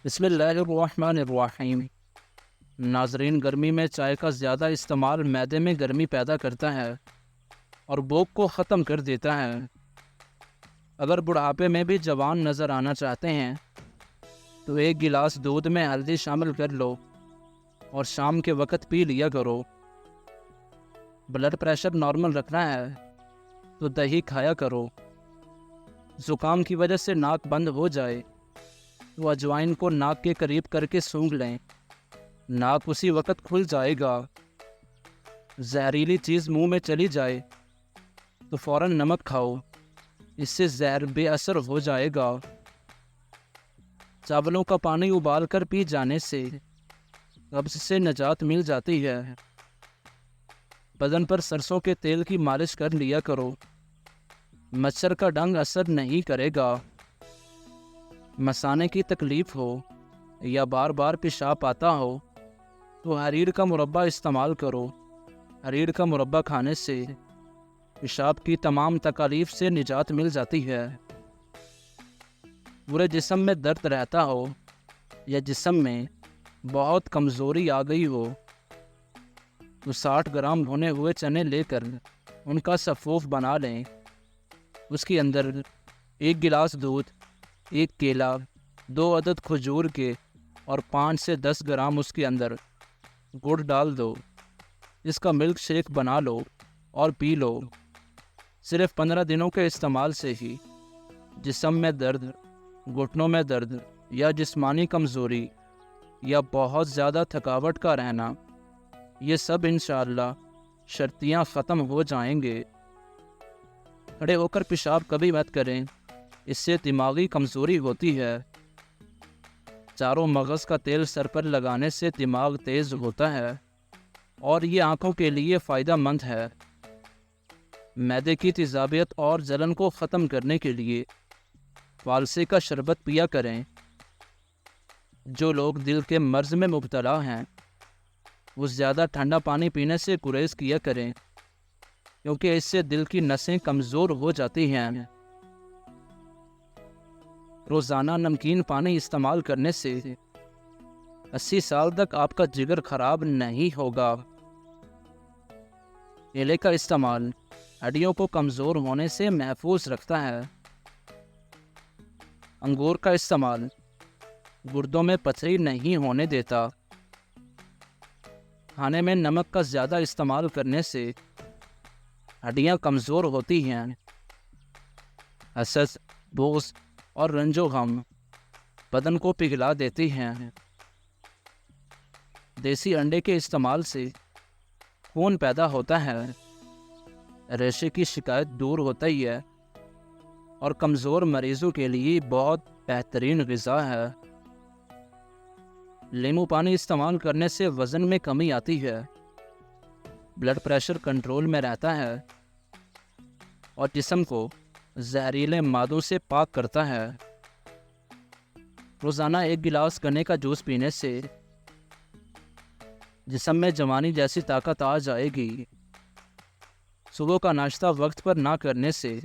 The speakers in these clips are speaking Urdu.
بسم اللہ الرحمن الرحیم۔ ناظرین، گرمی میں چائے کا زیادہ استعمال معدے میں گرمی پیدا کرتا ہے اور بھوک کو ختم کر دیتا ہے۔ اگر بڑھاپے میں بھی جوان نظر آنا چاہتے ہیں تو ایک گلاس دودھ میں ہلدی شامل کر لو اور شام کے وقت پی لیا کرو۔ بلڈ پریشر نارمل رکھنا ہے تو دہی کھایا کرو۔ زکام کی وجہ سے ناک بند ہو جائے تو اجوائن کو ناک کے قریب کر کے سونگھ لیں، ناک اسی وقت کھل جائے گا۔ زہریلی چیز منہ میں چلی جائے تو فوراً نمک کھاؤ، اس سے زہر بے اثر ہو جائے گا۔ چاولوں کا پانی ابال کر پی جانے سے قبض سے نجات مل جاتی ہے۔ بدن پر سرسوں کے تیل کی مالش کر لیا کرو، مچھر کا ڈنگ اثر نہیں کرے گا۔ مثانے کی تکلیف ہو یا بار بار پیشاب آتا ہو تو حریر کا مربع استعمال کرو۔ حریر کا مربع کھانے سے پیشاب کی تمام تکالیف سے نجات مل جاتی ہے۔ پورے جسم میں درد رہتا ہو یا جسم میں بہت کمزوری آ گئی ہو تو 60 گرام بھنے ہوئے چنے لے کر ان کا سفوف بنا لیں۔ اس کے اندر 1 گلاس دودھ، 1 کیلا، 2 عدد کھجور کے اور 5 سے 10 گرام اس کے اندر گڑ ڈال دو۔ اس کا ملک شیک بنا لو اور پی لو۔ صرف 15 دنوں کے استعمال سے ہی جسم میں درد، گھٹنوں میں درد یا جسمانی کمزوری یا بہت زیادہ تھکاوٹ کا رہنا، یہ سب انشاءاللہ شرطیاں ختم ہو جائیں گے۔ کھڑے ہو کر پیشاب کبھی مت کریں، اس سے دماغی کمزوری ہوتی ہے۔ چاروں مغز کا تیل سر پر لگانے سے دماغ تیز ہوتا ہے اور یہ آنکھوں کے لیے فائدہ مند ہے۔ معدے کی تیزابیت اور جلن کو ختم کرنے کے لیے فالسے کا شربت پیا کریں۔ جو لوگ دل کے مرض میں مبتلا ہیں وہ زیادہ ٹھنڈا پانی پینے سے گریز کیا کریں، کیونکہ اس سے دل کی نسیں کمزور ہو جاتی ہیں۔ روزانہ نمکین پانی استعمال کرنے سے 80 سال تک آپ کا جگر خراب نہیں ہوگا۔ کیلے کا استعمال ہڈیوں کو کمزور ہونے سے محفوظ رکھتا ہے۔ انگور کا استعمال گردوں میں پتھری نہیں ہونے دیتا۔ کھانے میں نمک کا زیادہ استعمال کرنے سے ہڈیاں کمزور ہوتی ہیں۔ حسد، بغض اور رنج و غم بدن کو پگھلا دیتی ہیں۔ دیسی انڈے کے استعمال سے خون پیدا ہوتا ہے، ریشے کی شکایت دور ہوتی ہے اور کمزور مریضوں کے لیے بہت بہترین غذا ہے۔ لیمو پانی استعمال کرنے سے وزن میں کمی آتی ہے، بلڈ پریشر کنٹرول میں رہتا ہے اور جسم کو زہریلے مادوں سے پاک کرتا ہے۔ روزانہ 1 گلاس گنے کا جوس پینے سے جسم میں جوانی جیسی طاقت آ جائے گی۔ صبح کا ناشتہ وقت پر نہ کرنے سے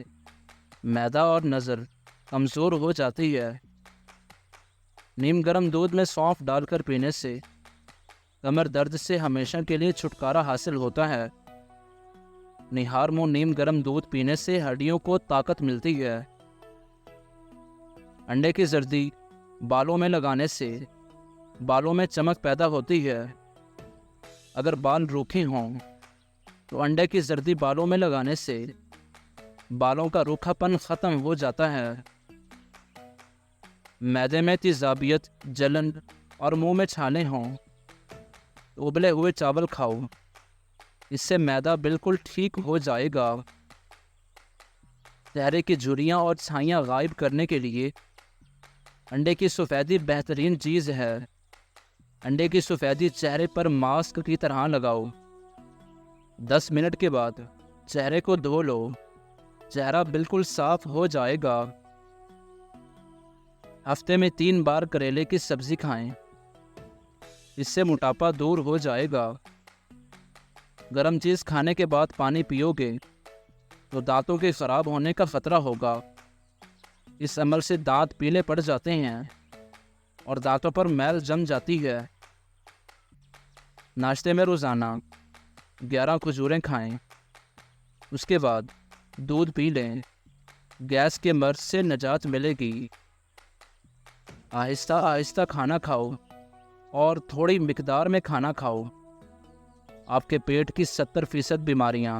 معدہ اور نظر کمزور ہو جاتی ہے۔ نیم گرم دودھ میں سونف ڈال کر پینے سے کمر درد سے ہمیشہ کے لیے چھٹکارا حاصل ہوتا ہے۔ نہار منہ نیم گرم دودھ پینے سے ہڈیوں کو طاقت ملتی ہے۔ انڈے کی زردی بالوں میں لگانے سے بالوں میں چمک پیدا ہوتی ہے۔ اگر بال روکھے ہوں تو انڈے کی زردی بالوں میں لگانے سے بالوں کا روکھا پن ختم ہو جاتا ہے۔ معدے میں تیزابیت، جلن اور منہ میں چھالے ہوں تو ابلے ہوئے چاول کھاؤ، اس سے معدہ بالکل ٹھیک ہو جائے گا۔ چہرے کی جھریاں اور چھائیاں غائب کرنے کے لیے انڈے کی سفیدی بہترین چیز ہے۔ انڈے کی سفیدی چہرے پر ماسک کی طرح لگاؤ۔ 10 منٹ کے بعد چہرے کو دھو لو، چہرہ بالکل صاف ہو جائے گا۔ ہفتے میں 3 بار کریلے کی سبزی کھائیں، اس سے موٹاپا دور ہو جائے گا۔ گرم چیز کھانے کے بعد پانی پیو گے تو دانتوں کے خراب ہونے کا خطرہ ہوگا۔ اس عمل سے دانت پیلے پڑ جاتے ہیں۔ اور دانتوں پر میل جم جاتی ہے۔ ناشتے میں روزانہ 11 کھجوریں کھائیں، اس کے بعد دودھ پی لیں، گیس کے مرض سے نجات ملے گی۔ آہستہ آہستہ کھانا کھاؤ اور تھوڑی مقدار میں کھانا کھاؤ، آپ کے پیٹ کی 70% بیماریاں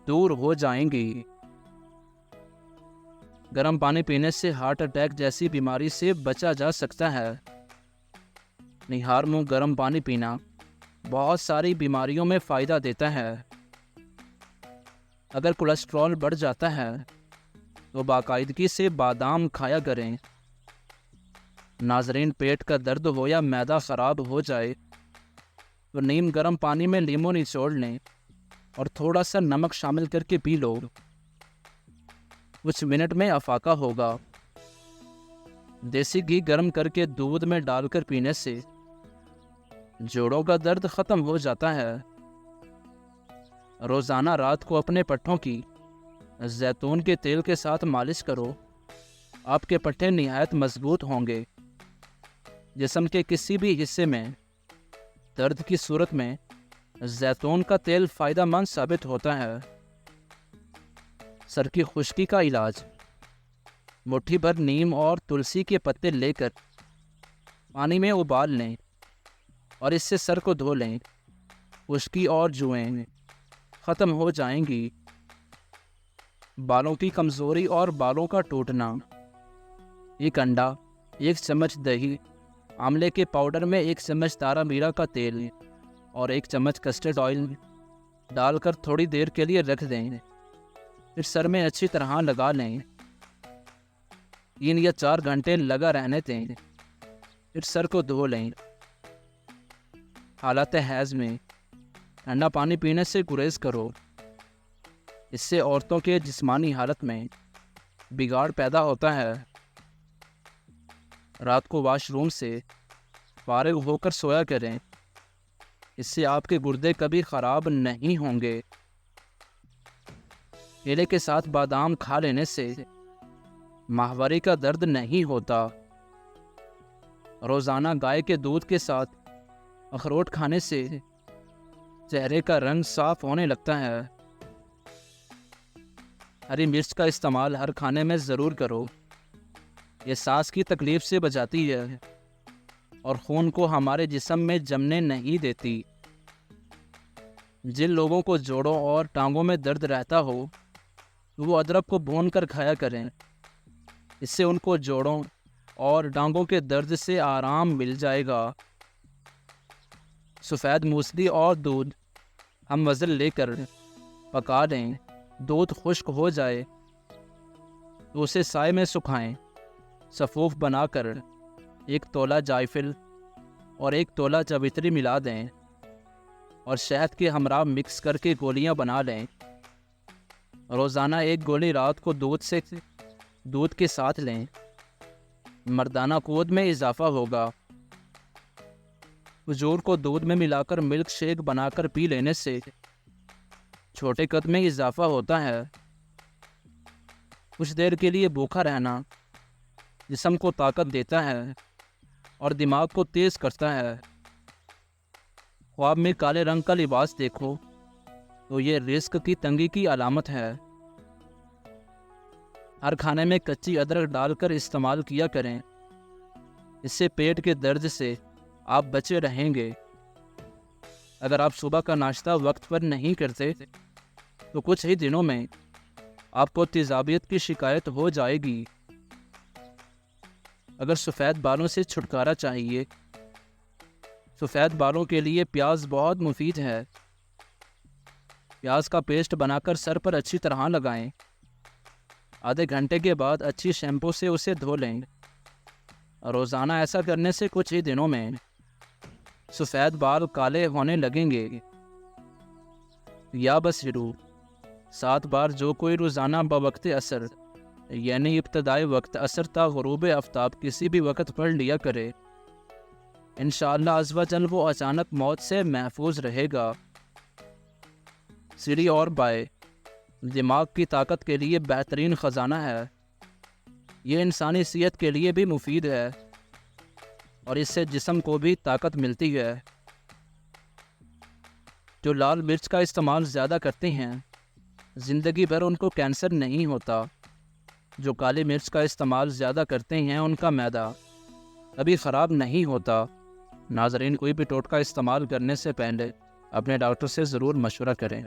دور ہو جائیں گی۔ گرم پانی پینے سے ہارٹ اٹیک جیسی بیماری سے بچا جا سکتا ہے۔ نہار منہ گرم پانی پینا بہت ساری بیماریوں میں فائدہ دیتا ہے۔ اگر کولیسٹرول بڑھ جاتا ہے تو باقاعدگی سے بادام کھایا کریں۔ ناظرین، پیٹ کا درد ہو یا معدہ خراب ہو جائے تو نیم گرم پانی میں لیموں نچوڑ لیں اور تھوڑا سا نمک شامل کر کے پی لو، کچھ منٹ میں افاقہ ہوگا۔ دیسی گھی گرم کر کے دودھ میں ڈال کر پینے سے جوڑوں کا درد ختم ہو جاتا ہے۔ روزانہ رات کو اپنے پٹھوں کی زیتون کے تیل کے ساتھ مالش کرو، آپ کے پٹھے نہایت مضبوط ہوں گے۔ جسم کے کسی بھی حصے میں درد کی صورت میں زیتون کا تیل فائدہ مند ثابت ہوتا ہے۔ سر کی خشکی کا علاج: مٹھی بھر نیم اور تلسی کے پتے لے کر پانی میں ابال لیں اور اس سے سر کو دھو لیں، خشکی اور جوئیں ختم ہو جائیں گی۔ بالوں کی کمزوری اور بالوں کا ٹوٹنا: ایک انڈا، 1 چمچ دہی، آملے کے پاؤڈر میں 1 چمچ تارا میرا کا تیل اور 1 چمچ کسٹرڈ آئل ڈال کر تھوڑی دیر کے لیے رکھ دیں، پھر سر میں اچھی طرح لگا لیں۔ 3 یا 4 گھنٹے لگا رہنے دیں، پھر سر کو دھو لیں۔ حالت حیض میں ٹھنڈا پانی پینے سے گریز کرو، اس سے عورتوں کے جسمانی حالت میں بگاڑ پیدا ہوتا ہے۔ رات کو واش روم سے فارغ ہو کر سویا کریں، اس سے آپ کے گردے کبھی خراب نہیں ہوں گے۔ کیلے کے ساتھ بادام کھا لینے سے ماہواری کا درد نہیں ہوتا۔ روزانہ گائے کے دودھ کے ساتھ اخروٹ کھانے سے چہرے کا رنگ صاف ہونے لگتا ہے۔ ہری مرچ کا استعمال ہر کھانے میں ضرور کرو، یہ سانس کی تکلیف سے بچاتی ہے اور خون کو ہمارے جسم میں جمنے نہیں دیتی۔ جن لوگوں کو جوڑوں اور ٹانگوں میں درد رہتا ہو وہ ادرک کو بھون کر کھایا کریں، اس سے ان کو جوڑوں اور ٹانگوں کے درد سے آرام مل جائے گا۔ سفید موسلی اور دودھ ہم وزن لے کر پکا لیں، دودھ خشک ہو جائے تو اسے سائے میں سکھائیں، سفوف بنا کر 1 تولہ جائفل اور 1 تولہ جویتری ملا دیں اور شہد کے ہمراہ مکس کر کے گولیاں بنا لیں۔ روزانہ 1 گولی رات کو دودھ کے ساتھ لیں، مردانہ قوت میں اضافہ ہوگا۔ کھجور کو دودھ میں ملا کر ملک شیک بنا کر پی لینے سے چھوٹے قد میں اضافہ ہوتا ہے۔ کچھ دیر کے لیے بھوکا رہنا جسم کو طاقت دیتا ہے اور دماغ کو تیز کرتا ہے۔ خواب میں کالے رنگ کا لباس دیکھو تو یہ رزق کی تنگی کی علامت ہے۔ ہر کھانے میں کچی ادرک ڈال کر استعمال کیا کریں، اس سے پیٹ کے درد سے آپ بچے رہیں گے۔ اگر آپ صبح کا ناشتہ وقت پر نہیں کرتے تو کچھ ہی دنوں میں آپ کو تیزابیت کی شکایت ہو جائے گی۔ اگر سفید بالوں سے چھٹکارا چاہیے، سفید بالوں کے لیے پیاز بہت مفید ہے۔ پیاز کا پیسٹ بنا کر سر پر اچھی طرح لگائیں، آدھے گھنٹے کے بعد اچھی شیمپو سے اسے دھو لیں۔ روزانہ ایسا کرنے سے کچھ ہی دنوں میں سفید بال کالے ہونے لگیں گے۔ یا بس شروع 7 بار جو کوئی روزانہ بوقت عصر یعنی ابتدائی وقت عصر تا غروب آفتاب کسی بھی وقت پڑھ لیا کرے، انشاءاللہ عز و جل وہ اچانک موت سے محفوظ رہے گا۔ سیڑھی اور بائے دماغ کی طاقت کے لیے بہترین خزانہ ہے، یہ انسانی صحت کے لیے بھی مفید ہے۔ اور اس سے جسم کو بھی طاقت ملتی ہے۔ جو لال مرچ کا استعمال زیادہ کرتے ہیں زندگی بھر ان کو کینسر نہیں ہوتا۔ جو کالی مرچ کا استعمال زیادہ کرتے ہیں ان کا معدہ کبھی خراب نہیں ہوتا۔ ناظرین، کوئی بھی ٹوٹکا استعمال کرنے سے پہلے اپنے ڈاکٹر سے ضرور مشورہ کریں۔